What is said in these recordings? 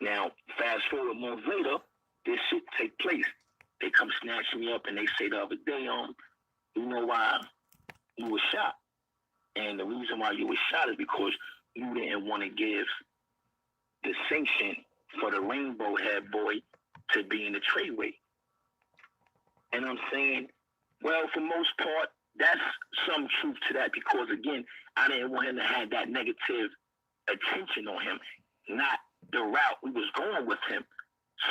Now, fast forward months later, this shit take place. They come snatch me up and they say the other day, you know why you were shot? And the reason why you were shot is because you didn't want to give the sanction for the rainbow head boy to be in the trayway. And I'm saying, well, for most part, that's some truth to that because again, I didn't want him to have that negative attention on him, not the route we was going with him.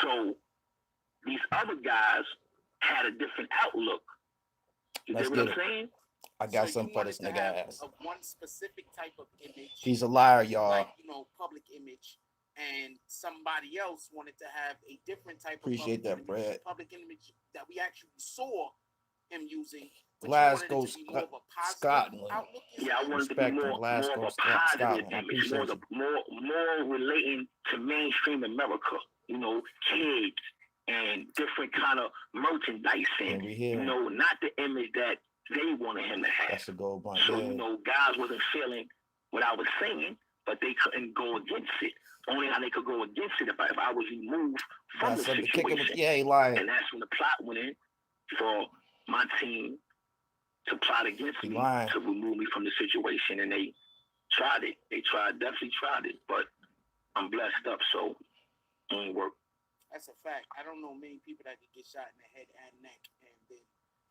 So these other guys had a different outlook. You get what I'm saying? I got something for this nigga ass. Of one specific type of image. He's a liar, y'all. Like, public image. And somebody else wanted to have a different type of public image that we actually saw him using. Glasgow, Scotland. Yeah, I wanted to be more of a positive image, more relating to mainstream America. Kids and different kind of merchandising. Not the image that they wanted him to have. That's a gold bond. So guys wasn't feeling what I was saying, but they couldn't go against it. Only how they could go against it if I was removed from the situation. He lying. And that's when the plot went in for my team to plot against me to remove me from the situation, and they tried it. They definitely tried it, but I'm blessed up, so it ain't work. That's a fact. I don't know many people that could get shot in the head and neck and then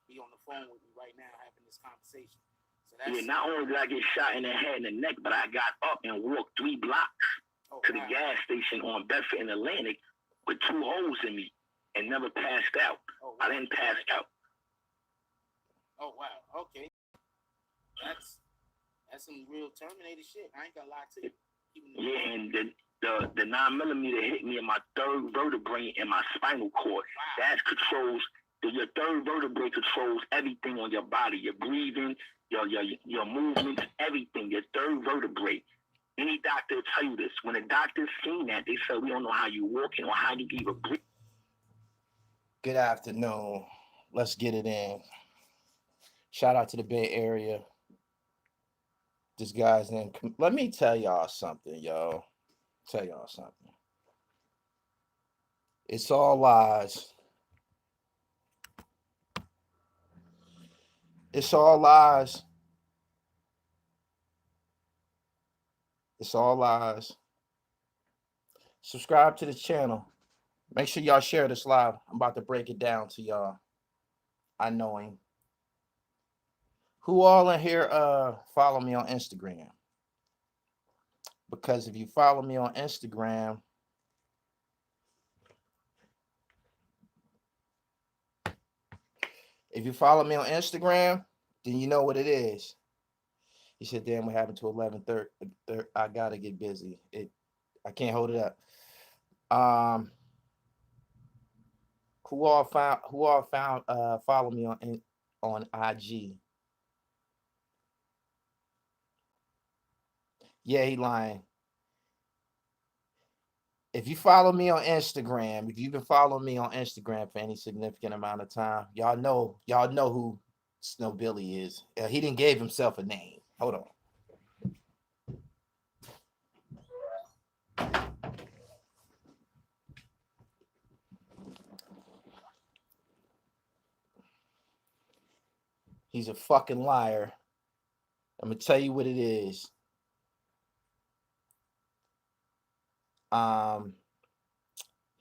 be on the phone with me right now having this conversation. So that's not only did I get shot in the head and the neck, but I got up and walked 3 blocks to the gas station on Bedford and Atlantic with 2 holes in me and never passed out. I didn't pass out. Oh wow, okay. That's some real Terminator shit. I ain't gonna lie to you. Yeah, and the 9mm hit me in my 3rd vertebrae in my spinal cord. Wow. That controls your 3rd vertebrae controls everything on your body. Your breathing, your movements, everything. Your 3rd vertebrae. Any doctor will tell you this. When a doctor's seen that, they say we don't know how you walking or how you even breathe. Good afternoon. Let's get it in. Shout out to the Bay Area. This guy's name. Let me tell y'all something, yo. It's all lies. It's all lies. It's all lies. Subscribe to the channel. Make sure y'all share this live. I'm about to break it down to y'all. I know him. Who all in here follow me on Instagram? Because if you follow me on Instagram, then you know what it is. He said, damn, what happened to 11:30? I gotta get busy. I can't hold it up. Who all found follow me on IG? Yeah, he lying. If you follow me on Instagram, if you've been following me on Instagram for any significant amount of time, y'all know who Snow Billy is. He didn't give himself a name. Hold on. He's a fucking liar. I'm gonna tell you what it is.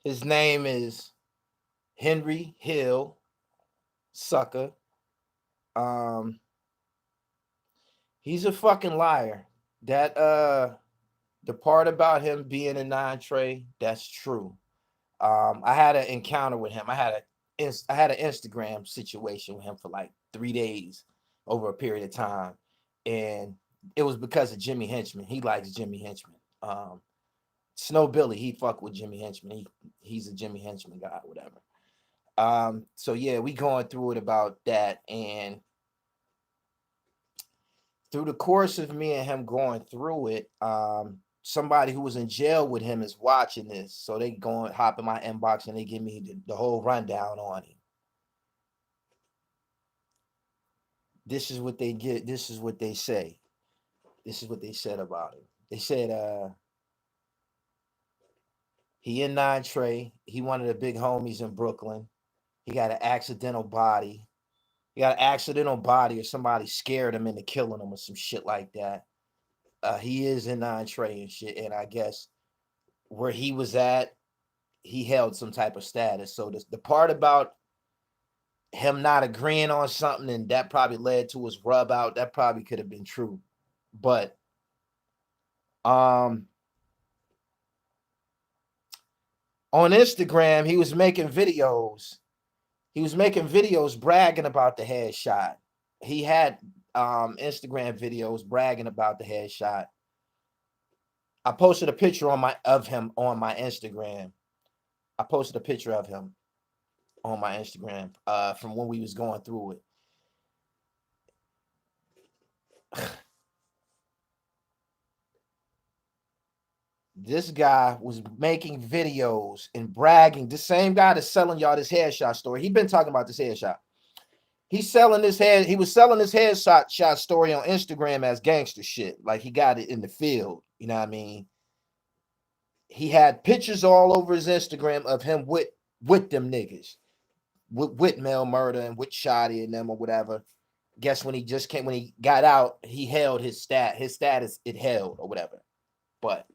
His name is Henry Hill Sucker. He's a fucking liar. That the part about him being a 9-tray, that's true. I had an encounter with him. I had an Instagram situation with him for like 3 days over a period of time, and it was because of Jimmy Henchman. He likes Jimmy Henchman. Snow Billy, he fuck with Jimmy Henchman. He's a Jimmy Henchman guy, whatever. So yeah, we going through it about that, and through the course of me and him going through it, somebody who was in jail with him is watching this, so they hop in my inbox and they give me the whole rundown on him. This is what they get. This is what they say. This is what they said about him. They said He in Nine Trey. He one of the big homies in Brooklyn. He got an accidental body. He got an accidental body, or somebody scared him into killing him or some shit like that. He is in Nine Trey and shit. And I guess where he was at, he held some type of status. So the part about him not agreeing on something and that probably led to his rub out, that probably could have been true. But on Instagram, he was making videos. He was making videos bragging about the headshot. He had Instagram videos bragging about the headshot. I posted a picture of him on my Instagram. I posted a picture of him on my Instagram from when we was going through it. This guy was making videos and bragging. The same guy that's selling y'all this headshot story. He been talking about this headshot. He was selling this headshot story on Instagram as gangster shit. Like he got it in the field. You know what I mean? He had pictures all over his Instagram of him with them niggas. With Mel Murder and with Shotty and them or whatever. Guess when he got out, he held his status, it held or whatever. But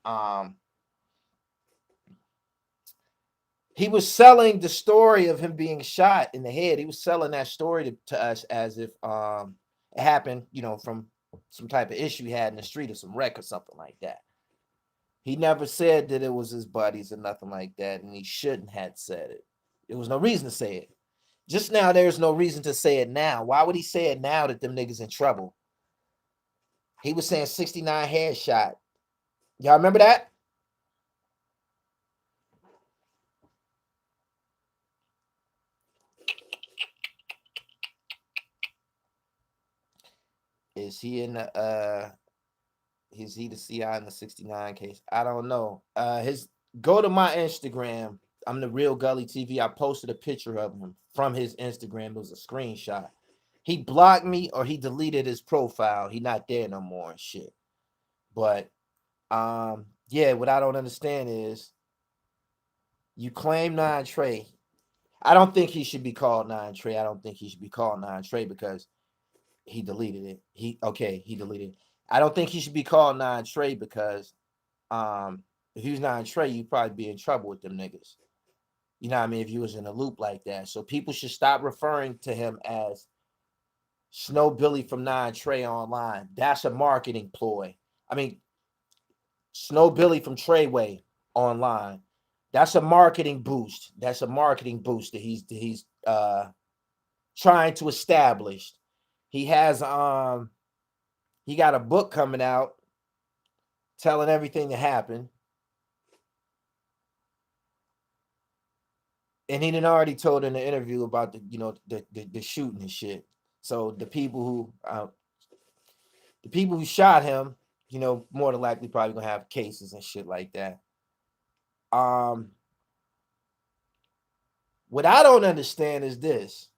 he was selling the story of him being shot in the head. He was selling that story to us as if it happened, from some type of issue he had in the street or some wreck or something like that. He never said that it was his buddies or nothing like that, and he shouldn't have said it. There was no reason to say it. Just now, there's no reason to say it now. Why would he say it now that them niggas in trouble? He was saying 69 headshot. Y'all remember that? Is he in the is he the CI in the 69 case? I don't know. Go to my Instagram. I'm the Real Gully TV. I posted a picture of him from his Instagram. It was a screenshot. He blocked me or he deleted his profile. He not there no more and shit. But yeah, what I don't understand is you claim Nine Trey. I don't think he should be called Nine Trey. I don't think he should be called Nine Trey because he deleted it. He deleted it. I don't think he should be called Nine Trey because if he was Nine Trey, you'd probably be in trouble with them niggas. You know what I mean? If you was in a loop like that. So people should stop referring to him as Snow Billy from Nine Trey online. That's a marketing ploy. I mean, Snow Billy from Treyway online. That's a marketing boost. That's a marketing boost that he's trying to establish. He has he got a book coming out telling everything that happened. And he done already told in the interview about the shooting and shit. So the people who shot him, more than likely probably gonna have cases and shit like that. What I don't understand is this.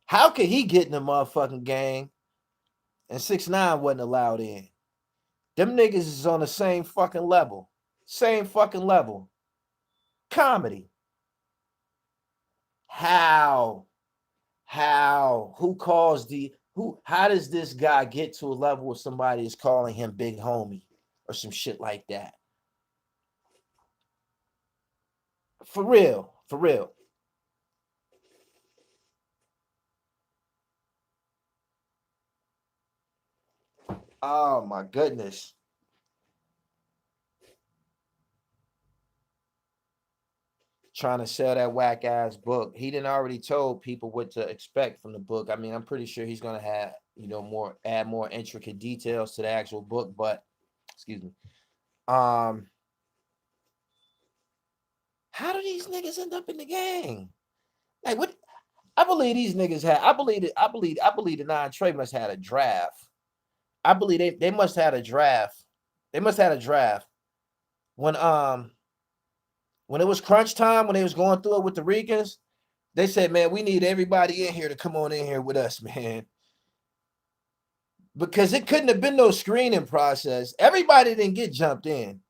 How could he get in the motherfucking gang and 6ix9ine wasn't allowed in? Them niggas is on the same fucking level. Same fucking level. Comedy. How? Who caused how does this guy get to a level where somebody is calling him big homie or some shit like that? For real. Oh my goodness. Trying to sell that whack ass book. He didn't already told people what to expect from the book. I mean, I'm pretty sure he's gonna have, add more intricate details to the actual book, but excuse me. How do these niggas end up in the gang? Like what? I believe these niggas had. I believe the Nine Trey must have had a draft. I believe they must have had a draft. They must have had a draft when it was crunch time, when they was going through it with the Ricans. They said, man, we need everybody in here to come on in here with us, man. Because it couldn't have been no screening process. Everybody didn't get jumped in.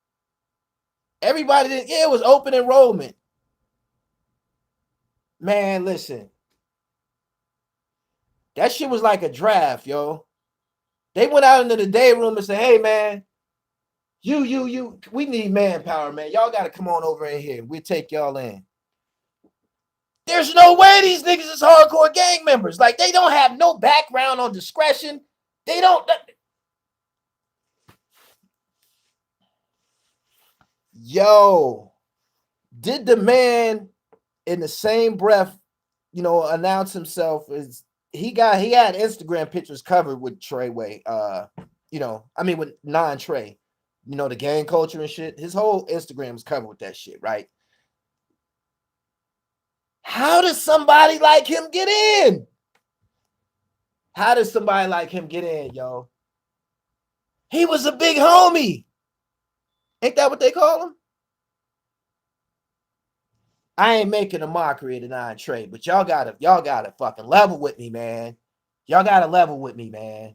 Everybody did. Yeah, it was open enrollment. Man, listen. That shit was like a draft, yo. They went out into the day room and said, hey, man, we need manpower, man. Y'all got to come on over in here. We'll take y'all in. There's no way these niggas is hardcore gang members. Like, they don't have no background on discretion. They don't. Yo, did the man in the same breath, announce himself as he had Instagram pictures covered with Treyway, with non-Trey, the gang culture and shit. His whole Instagram was covered with that shit, right? How does somebody like him get in? How does somebody like him get in, yo? He was a big homie. Ain't that what they call him? I ain't making a mockery of the non-Trey, but y'all gotta fucking level with me, man. Y'all gotta level with me, man.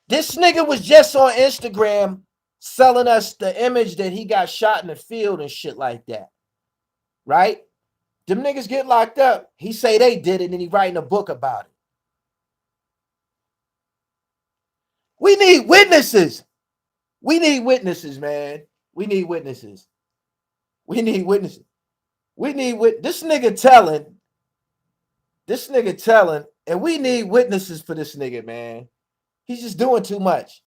This nigga was just on Instagram selling us the image that he got shot in the field and shit like that. Right? Them niggas get locked up. He say they did it and he writing a book about it. We need witnesses. We need witnesses, man. We need witnesses. We need witnesses. This nigga telling, and we need witnesses for this nigga, man. He's just doing too much.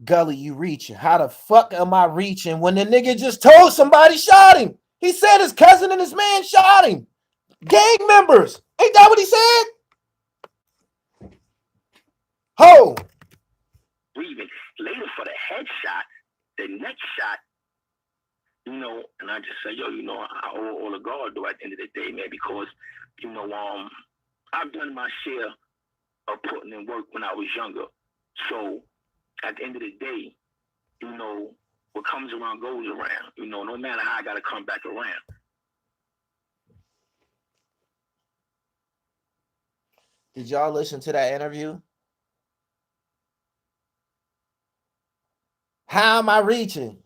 Gully, you reaching. How the fuck am I reaching when the nigga just told somebody shot him? He said his cousin and his man shot him. Gang members. Ain't that what he said? Ho. Breathing. Later for the headshot, the neck shot, and I just say, yo, I owe all the guard though at the end of the day, man, because, I've done my share of putting in work when I was younger. So at the end of the day, what comes around goes around. No matter how I got to come back around. Did y'all listen to that interview? How am I reaching?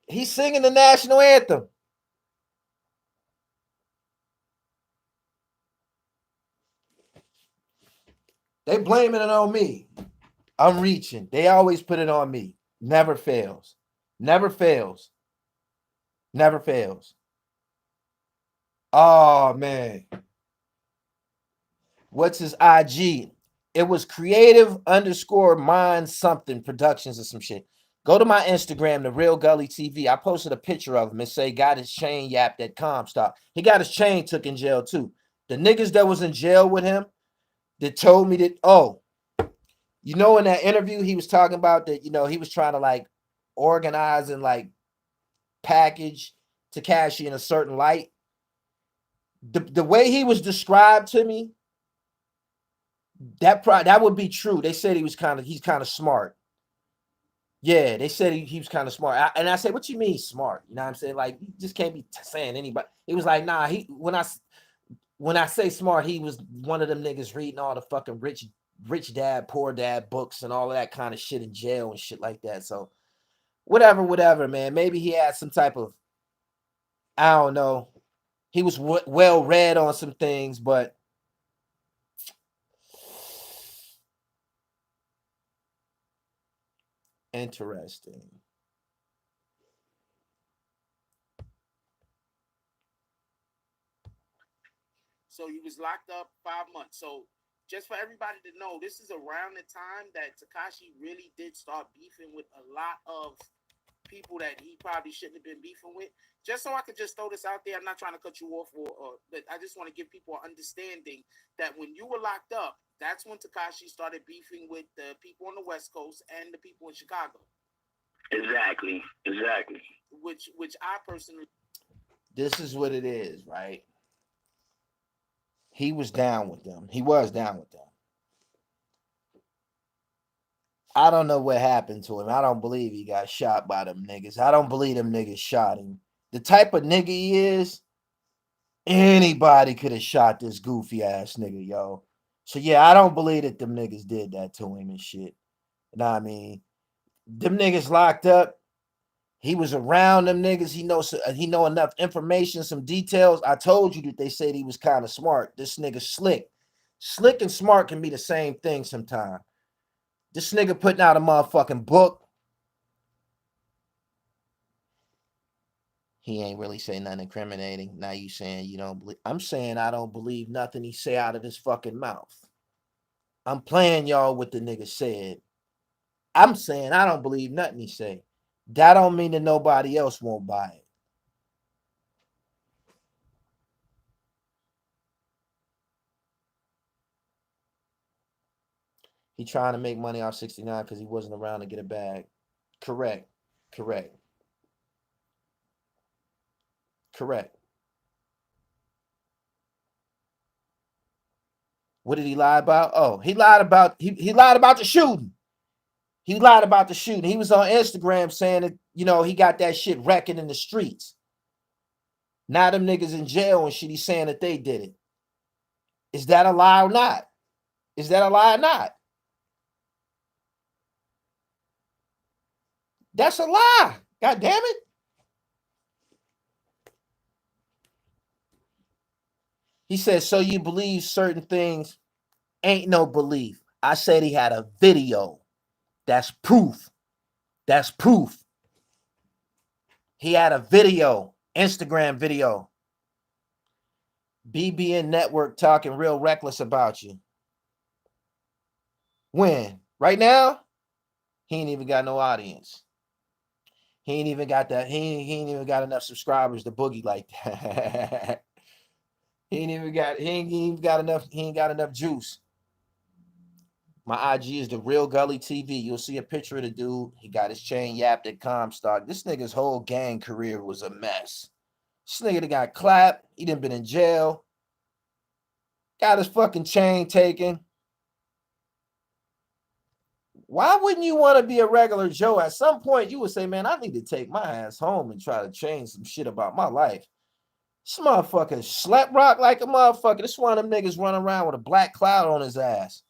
He's singing the national anthem. They blaming it on me. I'm reaching. They always put it on me. Never fails. Never fails. Never fails. Oh, man. What's his IG? It was creative_mind something productions or some shit. Go to my Instagram, The Real Gully TV. I posted a picture of him and say, got his chain yapped at Comstock. He got his chain took in jail too. The niggas that was in jail with him that told me that, in that interview, he was talking about that, he was trying to like organize and like package Tekashi in a certain light. The way he was described to me, that would be true. They said he's kind of smart. Yeah, they said he was kind of smart. And I said, what you mean smart? You know what I'm saying? Like, you just can't be saying anybody. He was like, nah, when I say smart, he was one of them niggas reading all the fucking rich dad, poor dad books and all of that kind of shit in jail and shit like that. So whatever, man. Maybe he had some type of, I don't know. He was well read on some things, but interesting. So he was locked up 5 months. So just for everybody to know, this is around the time that Tekashi really did start beefing with a lot of people that he probably shouldn't have been beefing with. Just so I could just throw this out there, I'm not trying to cut you off, but I just want to give people an understanding that when you were locked up, that's when Tekashi started beefing with the people on the West Coast and the people in Chicago. Exactly. Which I personally. This is what it is, right? He was down with them. He was down with them. I don't know what happened to him. I don't believe he got shot by them niggas. I don't believe them niggas shot him. the type of nigga he is, anybody could have shot this goofy ass nigga, yo. So yeah, I don't believe that them niggas did that to him and shit. You know what I mean? Them niggas locked up. He was around them niggas. He know enough information, some details. I told you that they said he was kind of smart. This nigga slick. Slick and smart can be the same thing sometimes. This nigga putting out a motherfucking book. He ain't really saying nothing incriminating. Now you saying you don't believe. I'm saying I don't believe nothing he say out of his fucking mouth. I'm playing y'all what the nigga said. I'm saying I don't believe nothing he say. That don't mean that nobody else won't buy it. He trying to make money off 69 because he wasn't around to get a bag. Correct. Correct. Correct. What did he lie about? Oh, he lied about he lied about the shooting. He lied about the shooting. He was on Instagram saying that, he got that shit wrecking in the streets. Now them niggas in jail and shit, he's saying that they did it. Is that a lie or not? Is that a lie or not? That's a lie. God damn it. He says, so you believe certain things? Ain't no belief. I said he had a video. That's proof. That's proof. He had a video, Instagram video. BBN Network talking real reckless about you. When? Right now? He ain't even got no audience. He ain't even got that. He ain't even got enough subscribers to boogie like that. He ain't got enough juice. My IG is the real Gully TV. You'll see a picture of the dude. He got his chain yapped at Comstock. This nigga's whole gang career was a mess. This nigga that got clapped. He done been in jail. Got his fucking chain taken. Why wouldn't you want to be a regular Joe? At some point, you would say, man, I need to take my ass home and try to change some shit about my life. This motherfucker slept rock like a motherfucker. This one of them niggas running around with a black cloud on his ass.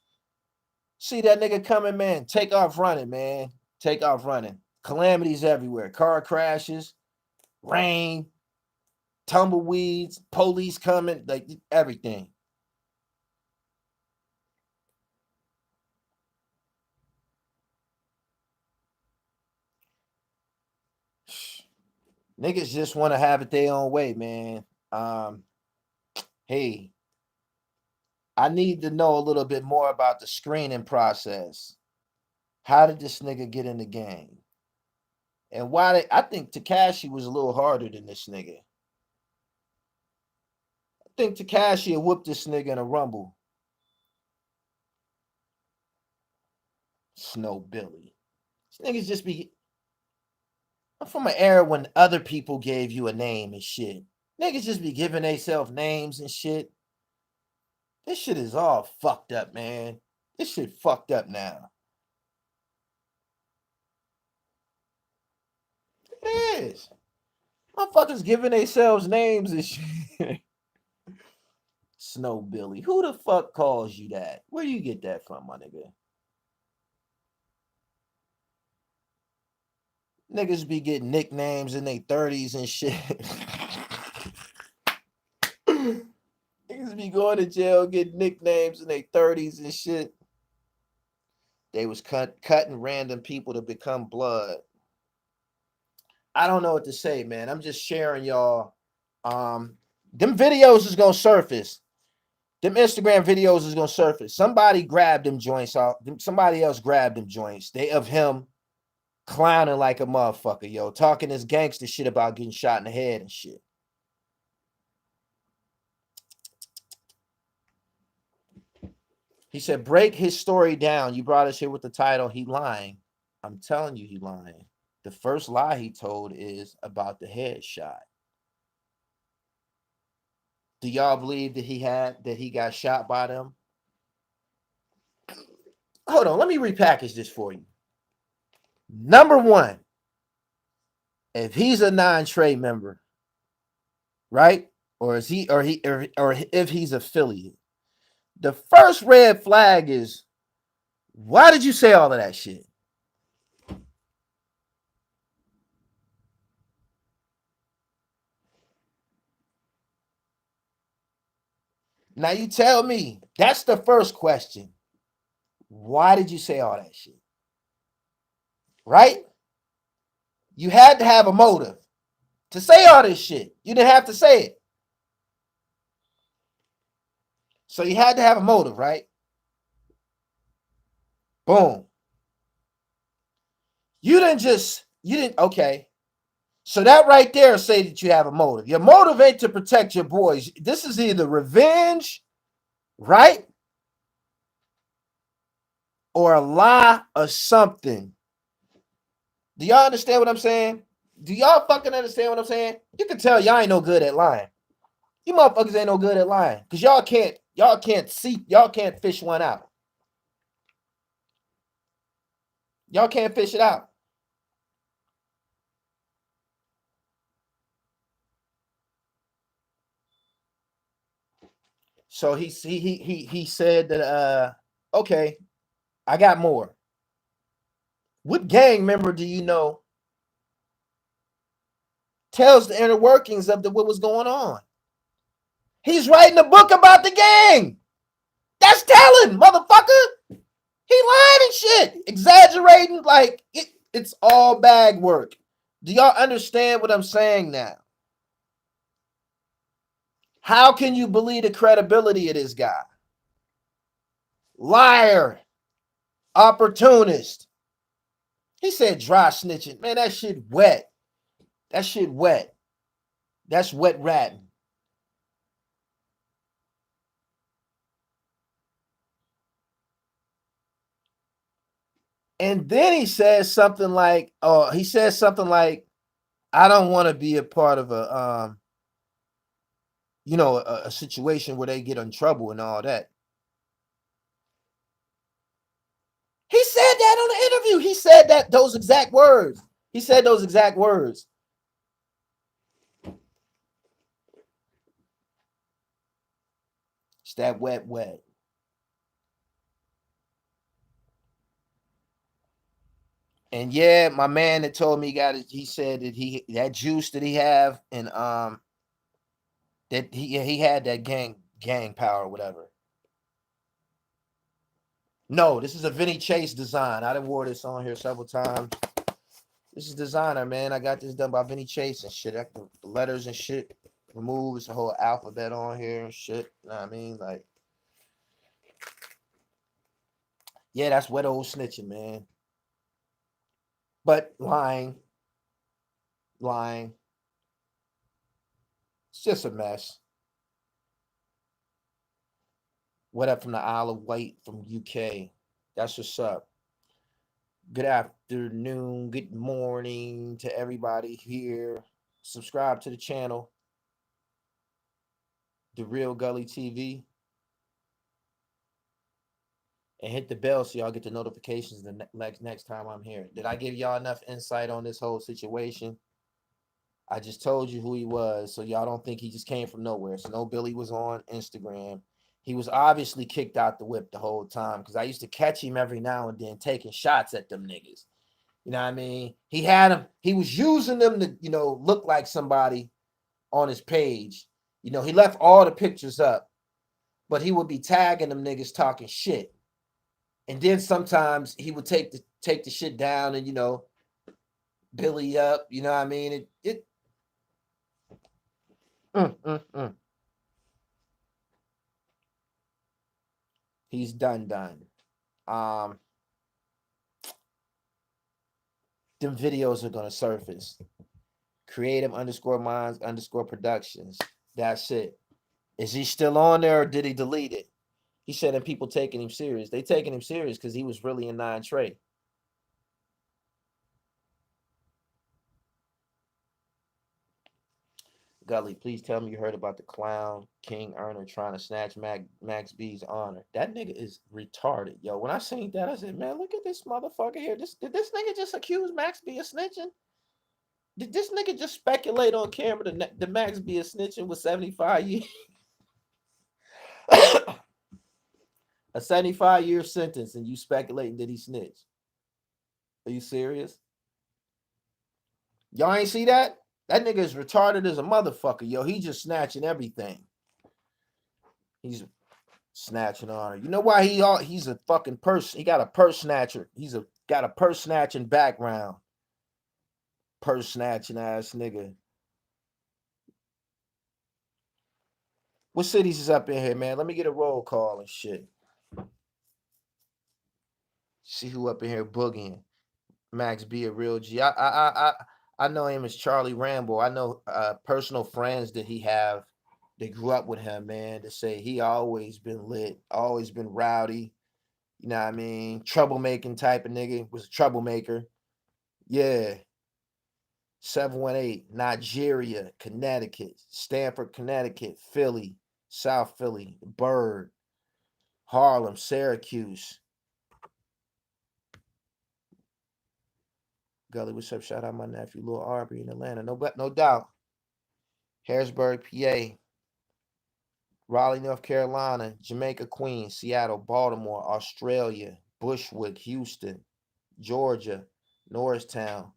See that nigga coming, man. Take off running, man. Take off running. Calamities everywhere. Car crashes, rain, tumbleweeds, police coming, like everything. Niggas just want to have it their own way, man. Hey, I need to know a little bit more about the screening process. How did this nigga get in the game? And I think Tekashi was a little harder than this nigga. I think Tekashi whooped this nigga in a rumble. Snow Billy. These niggas just be. I'm from an era when other people gave you a name and shit. Niggas just be giving themselves names and shit. This shit is all fucked up, man. This shit fucked up now. It is. Motherfuckers giving themselves names and shit. Snow Billy. Who the fuck calls you that? Where you get that from, my nigga? Niggas be getting nicknames in their 30s and shit. Niggas be going to jail, getting nicknames in their 30s and shit. They was cutting random people to become blood. I don't know what to say, man. I'm just sharing y'all. Them videos is gonna surface. Them Instagram videos is gonna surface. Somebody grabbed them joints off. Somebody else grabbed them joints. They of him clowning like a motherfucker, yo, talking this gangster shit about getting shot in the head and shit. He said, break his story down. You brought us here with the title, he lying. I'm telling you, he lying. The first lie he told is about the headshot. Do y'all believe that he got shot by them? Hold on, let me repackage this for you. Number one, if he's a non-Trey member, right? Or is he, or if he's affiliated. The first red flag is, why did you say all of that shit? Now you tell me. That's the first question. Why did you say all that shit? Right? You had to have a motive to say all this shit. You didn't have to say it. So you had to have a motive, right? Boom. You didn't, okay. So that right there say that you have a motive. Your motive ain't to protect your boys. This is either revenge, right? Or a lie or something. Do y'all understand what I'm saying? Do y'all fucking understand what I'm saying? You can tell y'all ain't no good at lying. You motherfuckers ain't no good at lying. Cause y'all can't fish one out. Y'all can't fish it out. So he said that okay, I got more. What gang member do you know tells the inner workings of what was going on? He's writing a book about the gang. That's telling, motherfucker. He lying and shit, exaggerating, like it's all bag work. Do y'all understand what I'm saying now? How can you believe the credibility of this guy? Liar, opportunist. He said dry snitching. Man, that shit wet. That shit wet. That's wet ratting. And then he says something like, I don't want to be a part of a situation where they get in trouble and all that. He said that on the interview. He said those exact words. He said those exact words. It's that wet. And yeah, my man that told me he said that that juice that he have and that he had that gang power or whatever. No, this is a Vinny Chase design. I done wore this on here several times. This is designer, man. I got this done by Vinny Chase and shit. The letters and shit removed. It's a whole alphabet on here and shit. You know what I mean? Like, yeah, that's wet old snitching, man. But lying. It's just a mess. What up from the Isle of Wight from UK? That's what's up. Good afternoon, good morning to everybody here. Subscribe to the channel, The Real Gully TV, and hit the bell so y'all get the notifications the next time I'm here. Did I give y'all enough insight on this whole situation? I just told you who he was, so y'all don't think he just came from nowhere. So no, Billy was on Instagram. He was obviously kicked out the whip the whole time because I used to catch him every now and then taking shots at them niggas. You know what I mean? He had them. He was using them to, look like somebody on his page. He left all the pictures up, but he would be tagging them niggas talking shit. And then sometimes he would take the shit down and Billy up. You know what I mean? Mm. He's done. Them videos are gonna surface. Creative_minds_productions. That's it. Is he still on there or did he delete it? He said that people taking him serious. They taking him serious because he was really a 9 Trey. Gully, please tell me you heard about the clown King Earner trying to snatch Max B's honor. That nigga is retarded, yo. When I seen that, I said, man, look at this motherfucker here. Did this nigga just accuse Max B of snitching? Did this nigga just speculate on camera the max be a snitching with 75 years? A 75-year sentence, and you speculating that he snitched? Are you serious? Y'all ain't see that? That nigga is retarded as a motherfucker, yo. He just snatching everything. He's snatching on her. You know why he's a fucking person? He got a purse snatcher. Got a purse snatching background. Purse snatching ass nigga. What cities is up in here, man? Let me get a roll call and shit. See who up in here boogieing. Max be a real G. I know him as Charlie Rambo. I know personal friends that he have. They grew up with him, man. To say he always been lit, always been rowdy. You know what I mean? Troublemaking type of nigga. Was a troublemaker. Yeah. 718, Nigeria, Connecticut, Stamford, Connecticut, Philly, South Philly, Bird, Harlem, Syracuse. Gully, what's up? Shout out my nephew, Lil Arbery in Atlanta. No doubt. Harrisburg, PA, Raleigh, North Carolina, Jamaica, Queens, Seattle, Baltimore, Australia, Bushwick, Houston, Georgia, Norristown,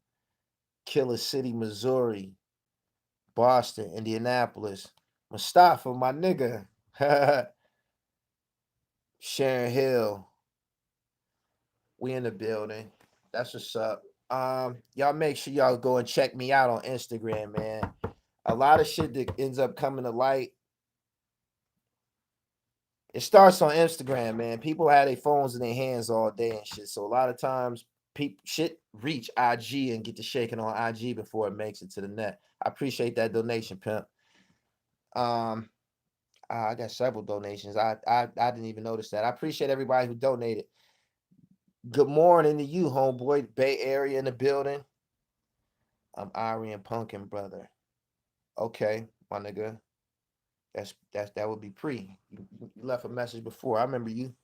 Killer City, Missouri, Boston, Indianapolis, Mustafa, my nigga, Sharon Hill. We in the building. That's what's up. Y'all make sure y'all go and check me out on Instagram, man. A lot of shit that ends up coming to light. It starts on Instagram, man. People have their phones in their hands all day and shit. So a lot of times shit reach IG and get to shaking on IG before it makes it to the net. I appreciate that donation, pimp. I got several donations. I didn't even notice that. I appreciate everybody who donated. Good morning to you, homeboy. Bay Area in the building. I'm Aryan Punkin, brother. Okay, my nigga. That would be pre. You left a message before. I remember you.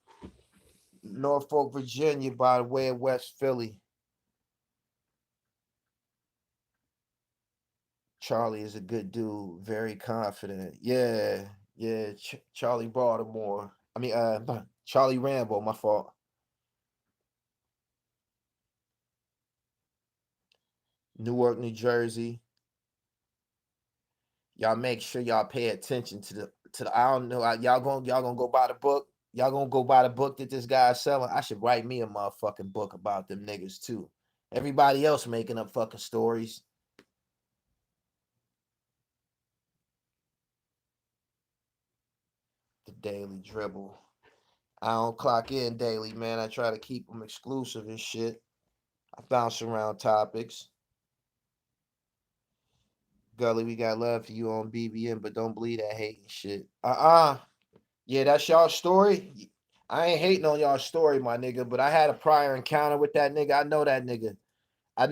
Norfolk, Virginia, by the way of West Philly. Charlie is a good dude, very confident. Yeah, Charlie Baltimore. I mean, Charlie Rambo. My fault. Newark, New Jersey. Y'all make sure y'all pay attention to the I don't know, y'all gonna go buy the book. Y'all gonna go buy the book that this guy's selling. I should write me a motherfucking book about them niggas too. Everybody else making up fucking stories. The Daily Dribble. I don't clock in daily, man. I try to keep them exclusive and shit. I bounce around topics. Gully, we got love for you on BBM, but don't believe that hating shit. Yeah, that's y'all story. I ain't hating on y'all story, my nigga, but I had a prior encounter with that nigga. I know that nigga. That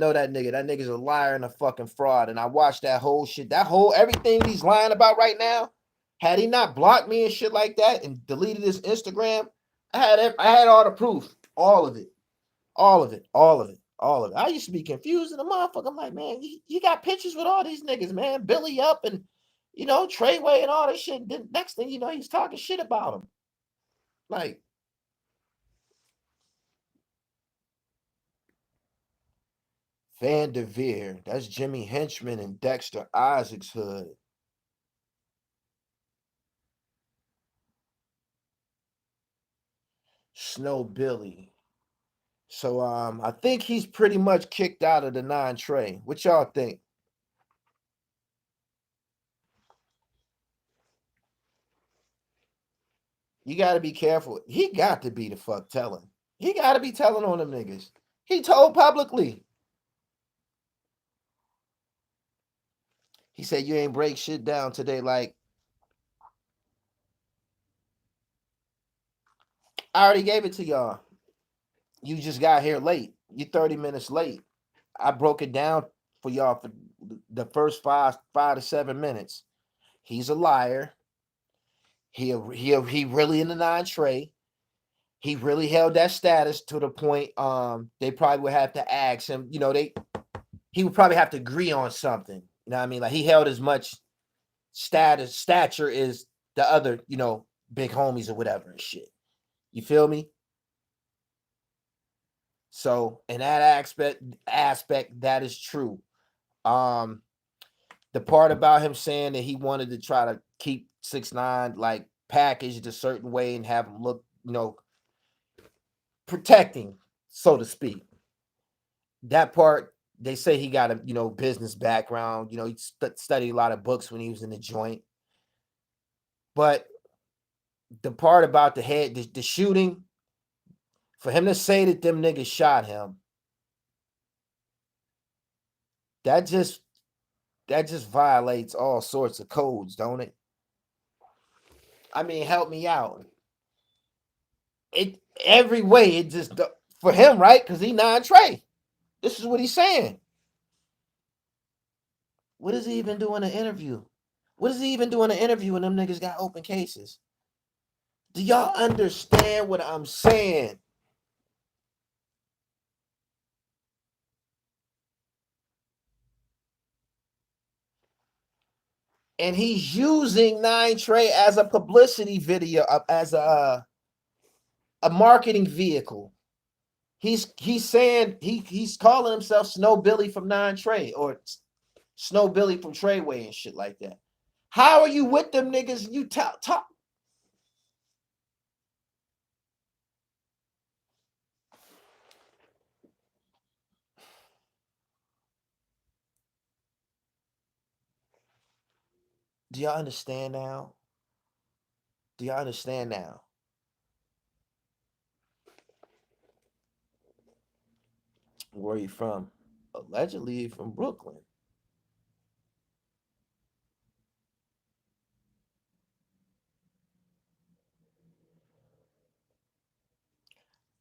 nigga's a liar and a fucking fraud. And I watched that whole shit. Everything he's lying about right now. Had he not blocked me and shit like that and deleted his Instagram, I had all the proof. All of it. I used to be confused in the motherfucker. I'm like, man, you got pictures with all these niggas, man. Billy Up and, Treyway and all this shit. Then next thing you know, he's talking shit about him. Like, Van Devere, that's Jimmy Henchman and Dexter Isaacs' hood. Snow Billy. So I think he's pretty much kicked out of the 9 Trey. What y'all think? You got to be careful. He got to be the fuck telling. He got to be telling on them niggas. He told publicly. He said, you ain't break shit down today. Like, I already gave it to y'all. You just got here late. You 30 minutes late. I broke it down for y'all for the first 5 to 7 minutes. He's a liar. He really in the 9 Trey. He really held that status to the point they probably would have to ask him, he would probably have to agree on something. You know what I mean? Like he held as much stature as the other, big homies or whatever and shit. You feel me? So in that aspect, that is true. The part about him saying that he wanted to try to keep 6ix9ine like packaged a certain way and have him look, protecting, so to speak. That part, they say he got a business background. He studied a lot of books when he was in the joint. But the part about the shooting, for him to say that them niggas shot him, that just violates all sorts of codes, don't it? I mean, help me out. It every way, it just for him, right? Because he non-Trey. This is what he's saying. What is he even doing an interview? What is he even doing an interview when them niggas got open cases? Do y'all understand what I'm saying? And he's using 9Trey as a publicity video, as a marketing vehicle. He's saying he's calling himself Snow Billy from 9Trey or Snow Billy from Treyway and shit like that. How are you with them niggas? You talk. Do y'all understand now? Do y'all understand now? Where are you from? Allegedly from Brooklyn.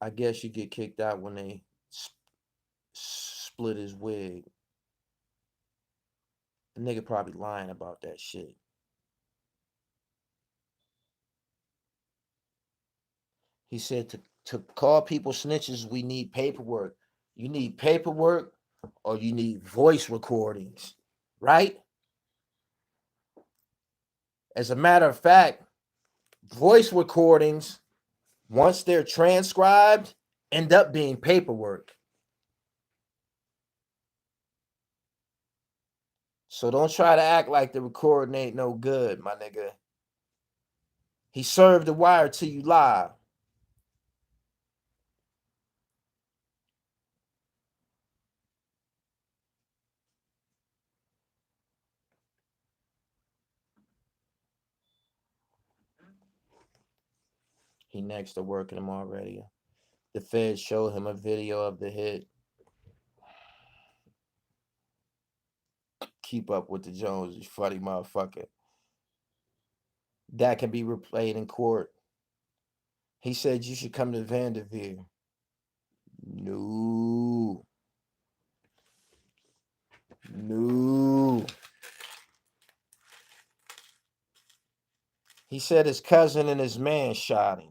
I guess you get kicked out when they split his wig. The nigga probably lying about that shit. He said to call people snitches, we need paperwork. You need paperwork or you need voice recordings, right? As a matter of fact, voice recordings, once they're transcribed, end up being paperwork. So don't try to act like the recording ain't no good, my nigga. He served the wire to you live. He next to working him already. The feds showed him a video of the hit. Keep up with the Jones, you funny motherfucker. That can be replayed in court. He said you should come to Vanderveer. No. No. He said his cousin and his man shot him.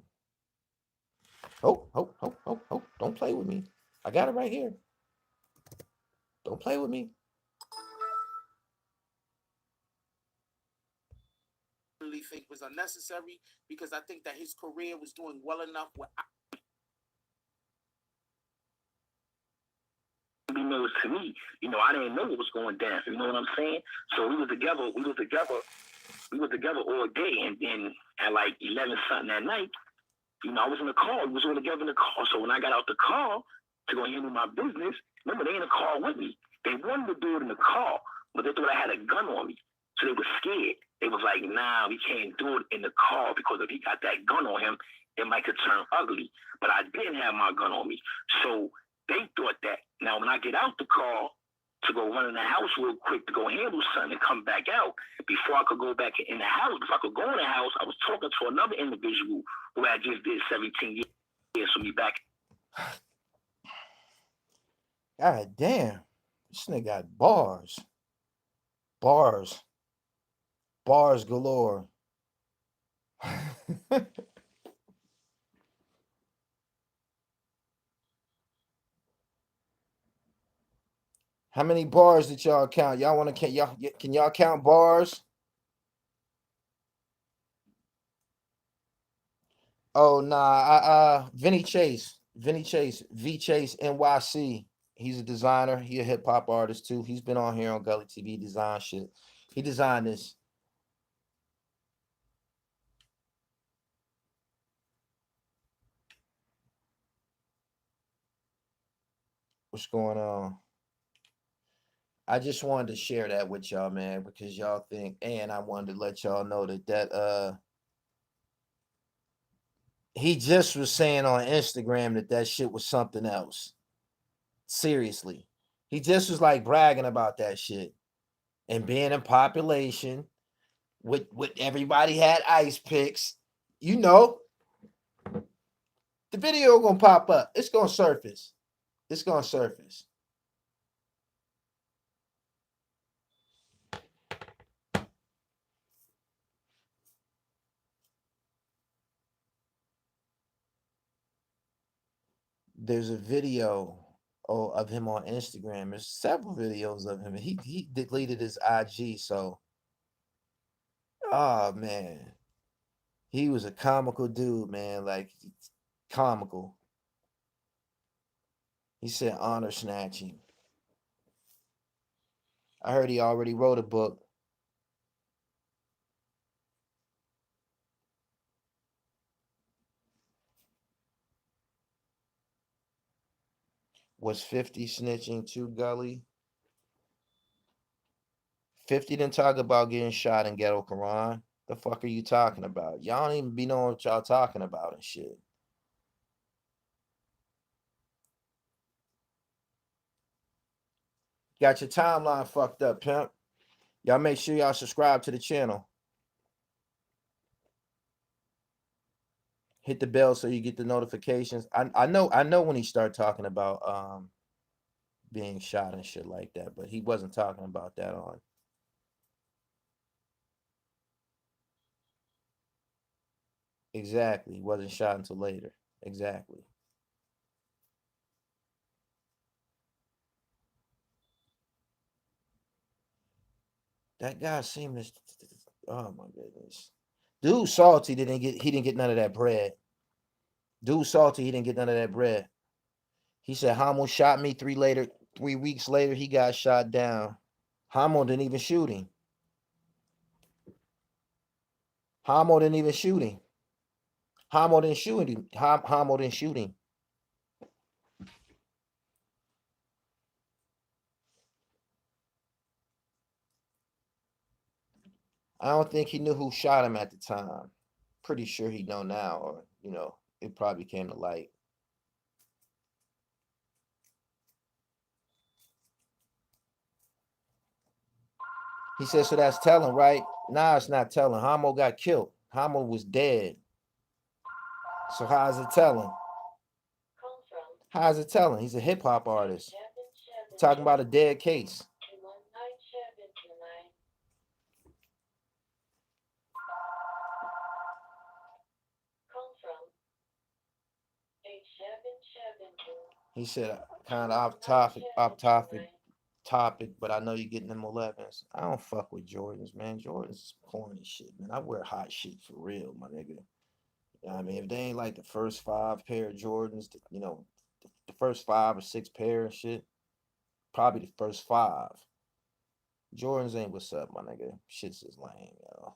Oh. Don't play with me. I got it right here. Don't play with me. Think was unnecessary because I think that his career was doing well enough without. Unbeknownst to me, I didn't know what was going down. You know what I'm saying? So we were together all day, and then at like 11 something at night, I was in the car. We was all together in the car. So when I got out the car to go handle my business, remember they in the car with me. They wanted to do it in the car, but they thought I had a gun on me, so they were scared. They was like, nah, we can't do it in the car because if he got that gun on him, it might could turn ugly. But I didn't have my gun on me. So they thought that. Now, when I get out the car to go run in the house real quick to go handle something and come back out, before I could go back in the house, before I could go in the house, I was talking to another individual who had just did 17 years for me back. God damn. This nigga got bars. Bars galore. How many bars did y'all count? Y'all want to count? Y'all can y'all count bars? Oh nah, Vinny Chase, V Chase NYC. He's a designer. He a hip hop artist too. He's been on here on Gully TV, design shit. He designed this. What's going on? I just wanted to share that with y'all, man, because y'all think, and I wanted to let y'all know that he just was saying on Instagram that shit was something else. Seriously, he just was like bragging about that shit and being in population with everybody had ice picks. You know, the video gonna pop up. It's gonna surface. It's gonna surface. There's a video of him on Instagram. There's several videos of him. He deleted his IG, so oh man. He was a comical dude, man. Like comical. He said honor snatching. I heard he already wrote a book. Was 50 snitching too, Gully? 50 didn't talk about getting shot in Ghetto Quran. The fuck are you talking about? Y'all don't even be knowing what y'all talking about and shit. Got your timeline fucked up, pimp. Y'all make sure y'all subscribe to the channel. Hit the bell so you get the notifications. I know when he started talking about being shot and shit like that, but he wasn't talking about that on. Exactly. He wasn't shot until later. Exactly. That guy seemed to. Oh my goodness. Dude salty he didn't get none of that bread. Dude salty he didn't get none of that bread. He said Hamo shot me 3 weeks later he got shot down. Hamo didn't even shoot him. Hamo didn't even shoot him. Hamo didn't shoot him. Hamo didn't shoot him. I don't think he knew who shot him at the time. Pretty sure he know now, or it probably came to light. He said, so that's telling, right? Nah, it's not telling. Hamo got killed. Hamo was dead. So how's it telling? How's it telling? He's a hip hop artist. Talking about a dead case. He said, kind of topic, but I know you're getting them 11s. I don't fuck with Jordans, man. Jordans is corny shit, man. I wear hot shit for real, my nigga. I mean, if they ain't like the first 5 pair of Jordans, the first 5 or 6 pair of shit, probably the first 5. Jordans ain't what's up, my nigga. Shit's just lame, yo.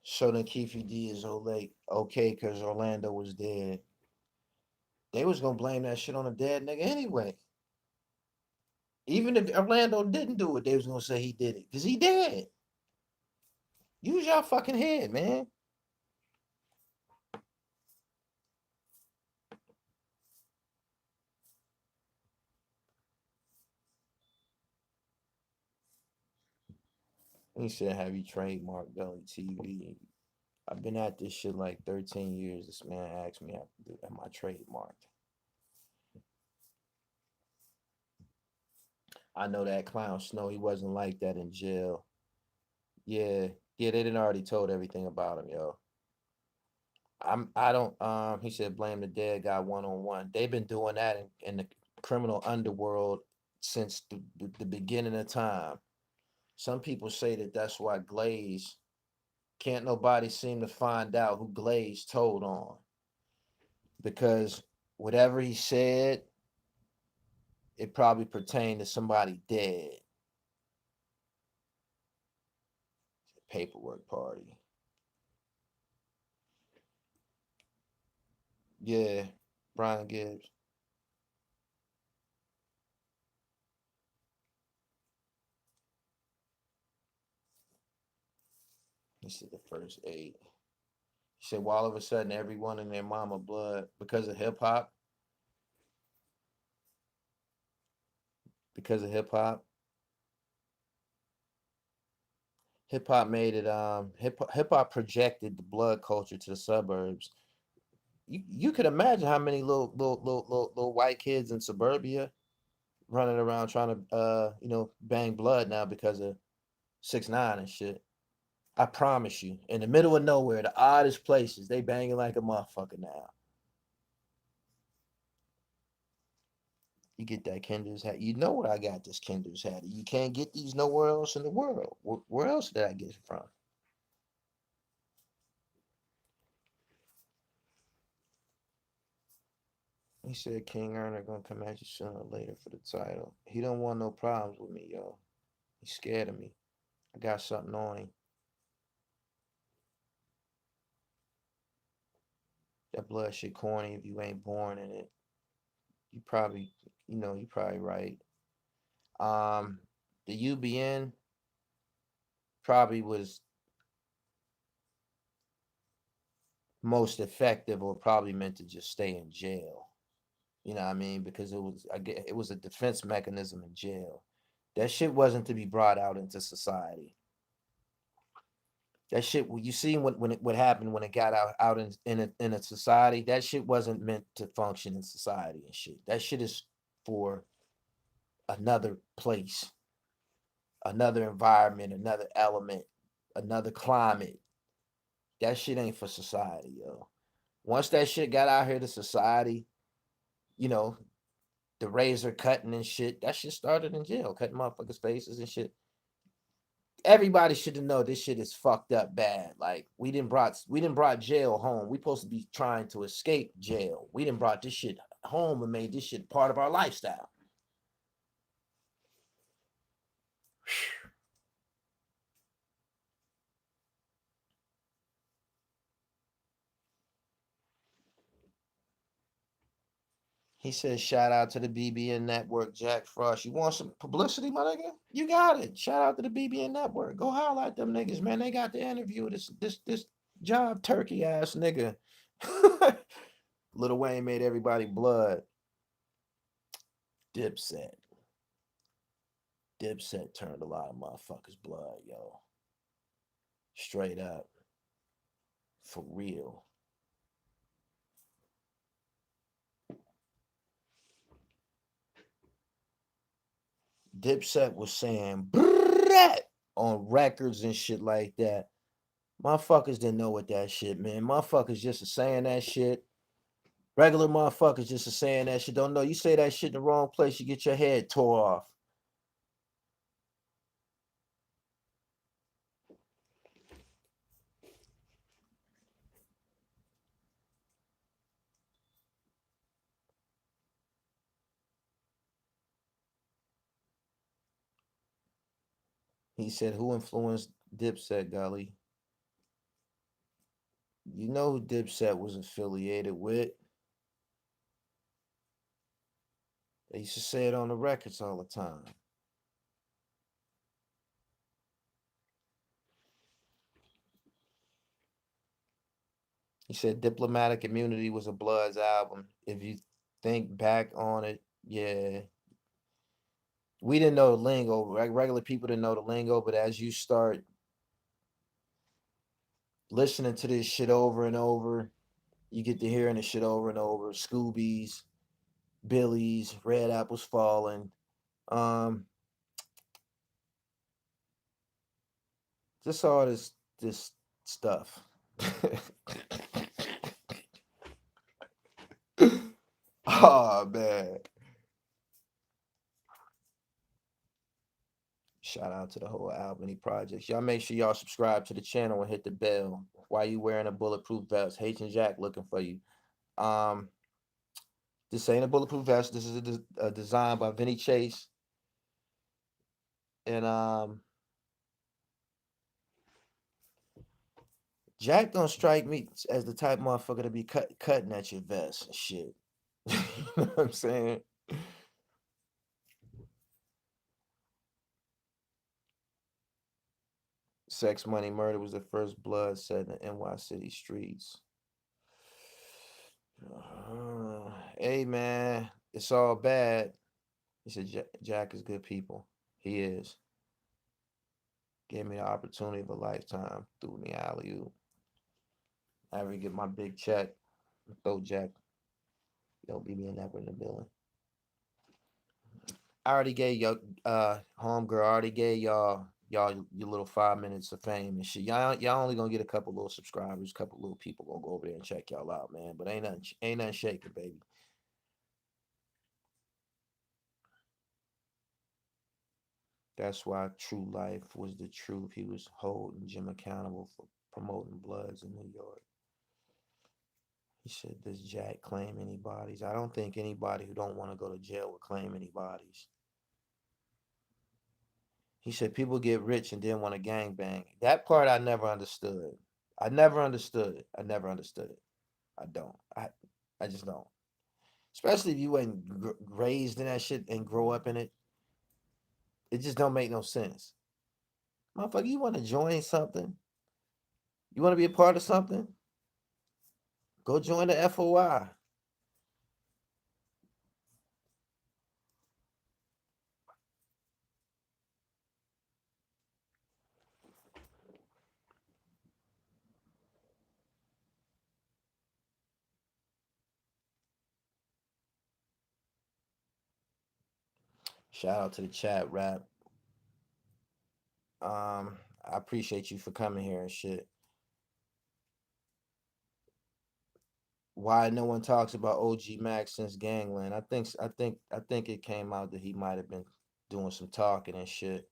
So then Keefe D is okay because Orlando was dead. They was gonna blame that shit on a dead nigga anyway. Even if Orlando didn't do it, they was gonna say he did it because he dead. Use your fucking head, man. He said, "Have you trademarked Gully TV?" I've been at this shit like 13 years. This man asked me, "Am I trademarked?" I know that clown Snow. He wasn't like that in jail. Yeah, yeah, they didn't already told everything about him, yo. I don't he said blame the dead guy one on one. They've been doing that in the criminal underworld since the beginning of time. Some people say that that's why Glaze can't nobody seem to find out who Glaze told on because whatever he said, it probably pertained to somebody dead. Paperwork party. Yeah, Brian Gibbs. This is the first eight. He said, well, all of a sudden, everyone in their mama blood because of hip hop, because of hip hop made it. Hip hop projected the blood culture to the suburbs. You could imagine how many little white kids in suburbia running around trying to bang blood now because of 6ix9ine and shit. I promise you, in the middle of nowhere, the oddest places, they banging like a motherfucker now. You get that Kinder's hat. You know where I got this Kinder's hat. You can't get these nowhere else in the world. Where else did I get it from? He said King Erner gonna come at you sooner or later for the title. He don't want no problems with me, yo. He's scared of me. I got something on him. That blood shit corny if you ain't born in it. You probably, you probably right. Um, the UBN probably was most effective or probably meant to just stay in jail. You know what I mean? Because it was a defense mechanism in jail. That shit wasn't to be brought out into society. That shit you see what happened when it got out in a society. That shit wasn't meant to function in society and shit. That shit is for another place, another environment, another element, another climate. That shit ain't for society, yo. Once that shit got out here to society, you know, the razor cutting and shit, that shit started in jail, cutting motherfuckers' faces and shit. Everybody should know this shit is fucked up bad. Like we didn't brought jail home. We supposed to be trying to escape jail. We didn't brought this shit home and made this shit part of our lifestyle. He says, shout out to the BBN Network, Jack Frost. You want some publicity, my nigga? You got it. Shout out to the BBN Network. Go highlight them niggas, man. They got the interview. This job turkey ass nigga. Lil Wayne made everybody blood. Dipset. Dipset turned a lot of motherfuckers blood, yo. Straight up. For real. Dipset was saying on records and shit like that. Motherfuckers didn't know what that shit meant. Motherfuckers just saying that shit. Regular motherfuckers just saying that shit. Don't know. You say that shit in the wrong place, you get your head tore off. He said, who influenced Dipset, Gully? You know who Dipset was affiliated with. They used to say it on the records all the time. He said Diplomatic Immunity was a Bloods album. If you think back on it, yeah. We didn't know the lingo. Regular people didn't know the lingo, but as you start listening to this shit over and over, you get to hearing this shit over and over. Scoobies, Billies, Red Apples Falling. Um, Just all this stuff. Oh man. Shout out to the whole Albany Projects. Y'all make sure y'all subscribe to the channel and hit the bell. Why you wearing a bulletproof vest? Haitian Jack looking for you. Um, this ain't a bulletproof vest. This is a design by Vinny Chase. And Jack don't strike me as the type motherfucker to be cutting at your vest and shit. You know what I'm saying? Sex, Money, Murder was the first blood set in the NY City streets. Hey man, it's all bad. He said Jack is good people. He is. Gave me the opportunity of a lifetime. Threw me alley oop. I ever get my big check. Throw Jack. Don't be me and never in the building. I already gave y'all homegirl, I already gave y'all your little 5 minutes of fame and shit. Y'all only gonna get a couple little subscribers, a couple little people gonna go over there and check y'all out, man. But ain't nothing shaking, baby. That's why True Life was the truth. He was holding Jim accountable for promoting Bloods in New York. He said, "Does Jack claim any bodies?" I don't think anybody who don't want to go to jail would claim any bodies. He said people get rich and then want to gang bang. That part I never understood. I never understood it. I never understood it. I don't. I just don't. Especially if you ain't raised in that shit and grow up in it. It just don't make no sense. Motherfucker, you want to join something? You want to be a part of something? Go join the FOI. Shout out to the chat rap. I appreciate you for coming here and shit. Why no one talks about OG Max since Gangland? I think it came out that he might have been doing some talking and shit.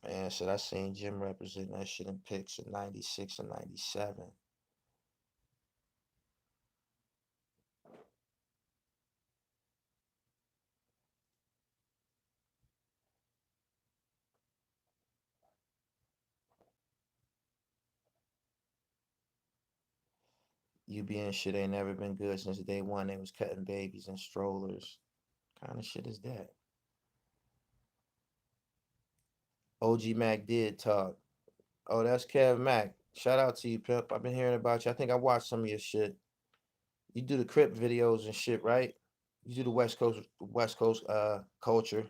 Man, shit, I seen Jim representing that shit in pics in '96 and '97. UB shit ain't never been good since day one. They was cutting babies and strollers. Kind of shit is that? OG Mac did talk. Oh, that's Kev Mac. Shout out to you, Pimp. I've been hearing about you. I think I watched some of your shit. You do the Crip videos and shit, right? You do the West Coast culture.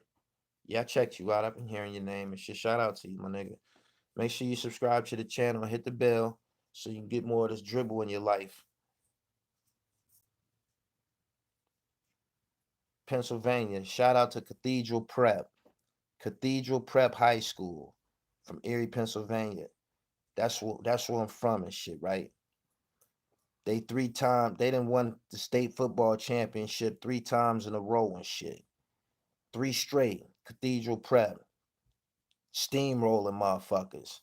Yeah, I checked you out. I've been hearing your name and shit. Shout out to you, my nigga. Make sure you subscribe to the channel and hit the bell so you can get more of this dribble in your life. Pennsylvania. Shout out to Cathedral Prep. Cathedral Prep High School from Erie, Pennsylvania. That's where I'm from and shit, right? They didn't won the state football championship 3 times in a row and shit. 3 straight. Cathedral Prep. Steamrolling motherfuckers.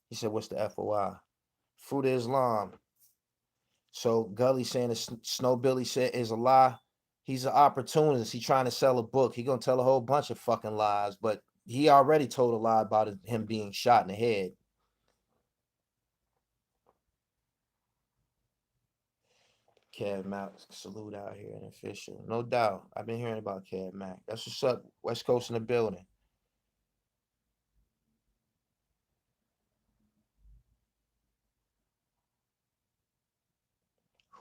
He said, what's the FOI? Fruit of Islam. So Gully saying that Snow Billy said is a lie. He's an opportunist. He trying to sell a book. He gonna tell a whole bunch of fucking lies, but he already told a lie about him being shot in the head. Kev Mac, salute out here and official. No doubt. I've been hearing about Kev Mac. That's what's up. West Coast in the building.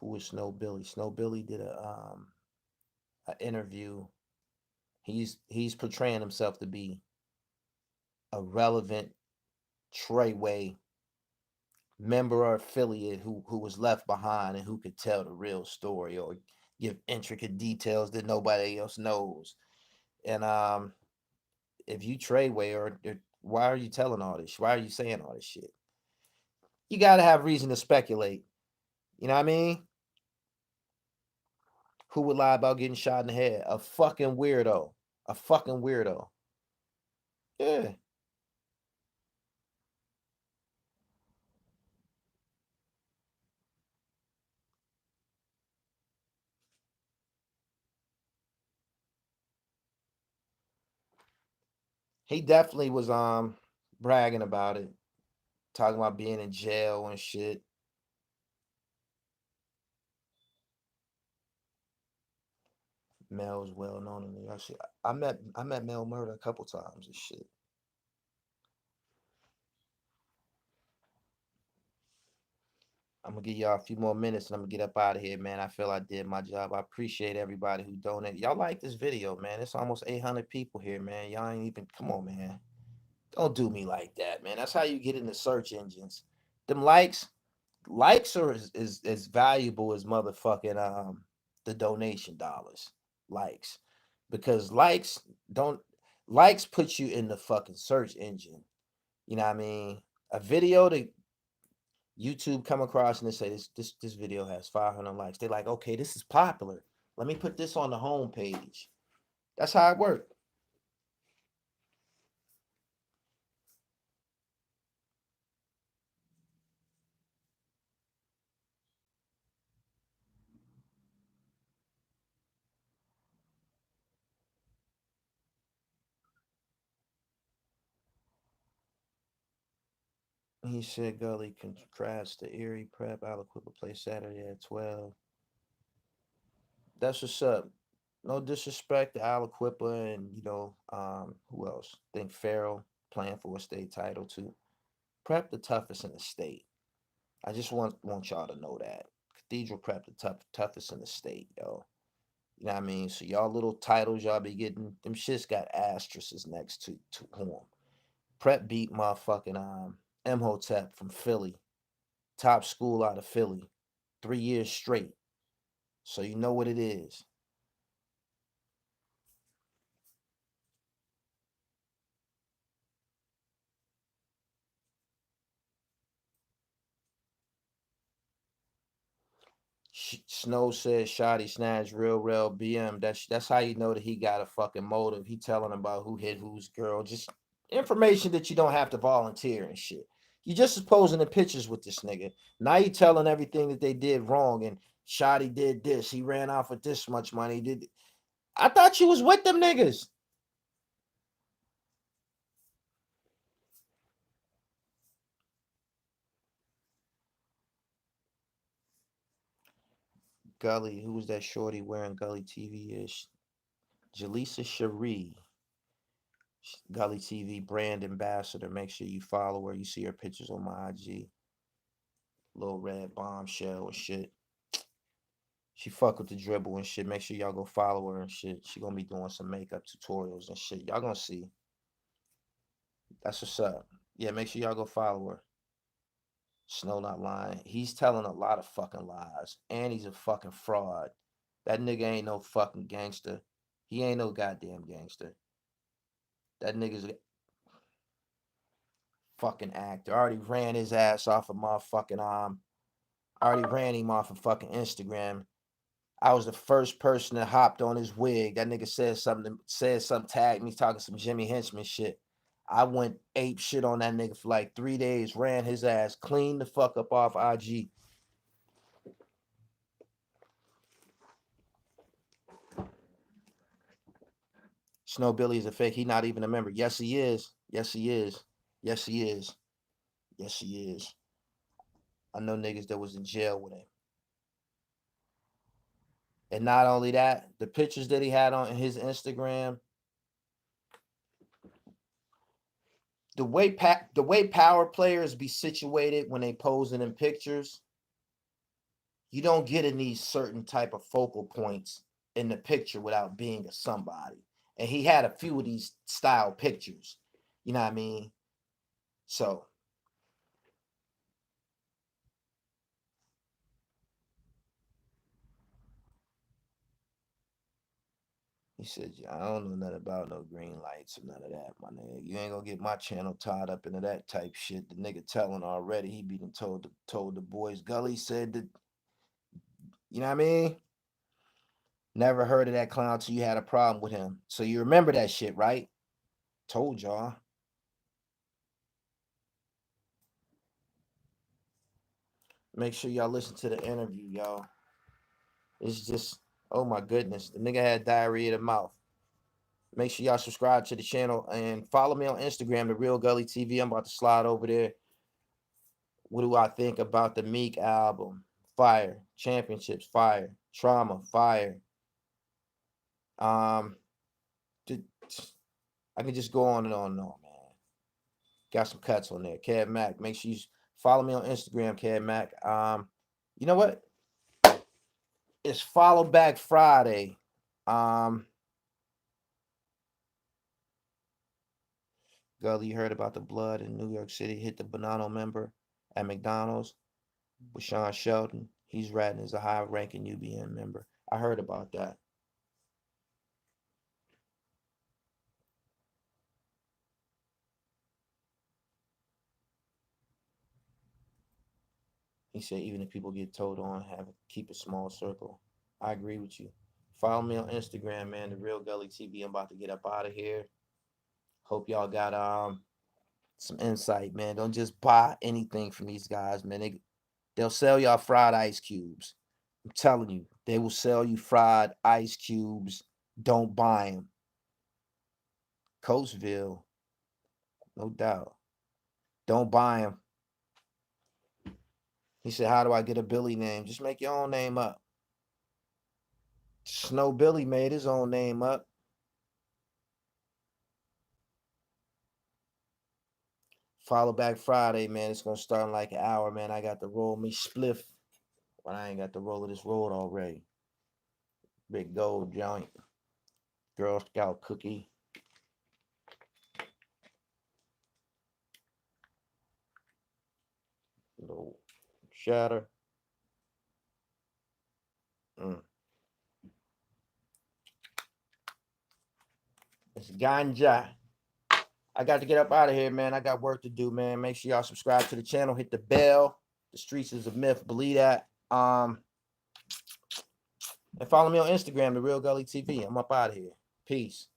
Who is Snow Billy? Snow Billy did a interview. He's portraying himself to be a relevant Treyway member or affiliate who was left behind and who could tell the real story or give intricate details that nobody else knows. And if you Treyway, or why are you telling all this? Why are you saying all this shit? You gotta have reason to speculate. You know what I mean? Who would lie about getting shot in the head? A fucking weirdo. A fucking weirdo. Yeah. He definitely was bragging about it, talking about being in jail and shit. Mel's well known in New York. Shit. I met Mel Murder a couple times and shit. I'm gonna give y'all a few more minutes and I'm gonna get up out of here, man. I feel I did my job. I appreciate everybody who donated. Y'all like this video, man. It's almost 800 people here, man. Y'all ain't even, come on, man. Don't do me like that, man. That's how you get in the search engines. Them likes are as valuable as motherfucking the donation dollars. Likes. Because don't likes put you in the fucking search engine. You know what I mean? A video that YouTube come across and they say this video has 500 likes. They're like, okay, this is popular. Let me put this on the home page. That's how it works. He said Gully can crash the Erie Prep Aliquippa play Saturday at 12. That's what's up. No disrespect to Aliquippa and who else? I think Farrell playing for a state title too. Prep the toughest in the state. I just want y'all to know that. Cathedral Prep the toughest in the state, yo. You know what I mean? So y'all little titles y'all be getting, them shits got asterisks next to them. Prep beat motherfucking Imhotep from Philly, top school out of Philly, 3 years straight. So you know what it is. Snow says Shotty snatched real BM. That's how you know that he got a fucking motive. He telling about who hit whose girl. Just information that you don't have to volunteer and shit. You just supposing the pictures with this nigga. Now you telling everything that they did wrong and Shotty did this. He ran off with this much money. Did I thought you was with them niggas? Gully, who was that shorty wearing Gully TV ish? Jaleesa Cherie. Gully TV brand ambassador. Make sure you follow her. You see her pictures on my IG. Little red bombshell and shit. She fuck with the dribble and shit. Make sure y'all go follow her and shit. She gonna be doing some makeup tutorials and shit. Y'all gonna see. That's what's up. Yeah, make sure y'all go follow her. Snow not lying. He's telling a lot of fucking lies. And he's a fucking fraud. That nigga ain't no fucking gangster. He ain't no goddamn gangster. That nigga's a fucking actor. I already ran his ass off of motherfucking I already ran him off of fucking Instagram. I was the first person that hopped on his wig. That nigga said something, tagged me talking some Jimmy Henchman shit. I went ape shit on that nigga for like 3 days, ran his ass, cleaned the fuck up off IG. Snow Billy is a fake. He not even a member. Yes, he is. Yes, he is. Yes, he is. Yes, he is. I know niggas that was in jail with him. And not only that, the pictures that he had on his Instagram, the way power players be situated when they posing in pictures, you don't get in these certain type of focal points in the picture without being a somebody. And he had a few of these style pictures. You know what I mean? So He said, "Yeah, I don't know nothing about no green lights or none of that, my nigga. You ain't gonna get my channel tied up into that type shit." The nigga telling already. He been told the boys. Gully said that, you know what I mean? Never heard of that clown till you had a problem with him. So you remember that shit, right? Told y'all. Make sure y'all listen to the interview, y'all. It's just, oh my goodness. The nigga had diarrhea of the mouth. Make sure y'all subscribe to the channel and follow me on Instagram, The Real Gully TV. I'm about to slide over there. What do I think about the Meek album? Fire. Championships, fire. Trauma, fire. I can just go on and on and on, man. Got some cuts on there. Cad Mac. Make sure you follow me on Instagram, Cad Mac. You know what? It's Follow Back Friday. Gully, you heard about the blood in New York City hit the Bonanno member at McDonald's with Sean Sheldon. He's ratting as a high-ranking UBN member. I heard about that. He said even if people get told on, keep a small circle. I agree with you. Follow me on Instagram, man. The Real Gully TV. I'm about to get up out of here. Hope y'all got some insight, man. Don't just buy anything from these guys, man. They'll sell y'all fried ice cubes. I'm telling you, they will sell you fried ice cubes. Don't buy them. Coastville, no doubt. Don't buy them. He said, how do I get a Billy name? Just make your own name up. Snow Billy made his own name up. Follow Back Friday, man. It's going to start in like an hour, man. I got to roll me spliff, but I ain't got the roll of this road already. Big gold joint. Girl Scout cookie. Little shatter. It's ganja. I got to get up out of here, man. I got work to do, man. Make sure y'all subscribe to the channel. Hit the bell. The streets is a myth. Believe that. And follow me on Instagram, The Real Gully TV. I'm up out of here. Peace.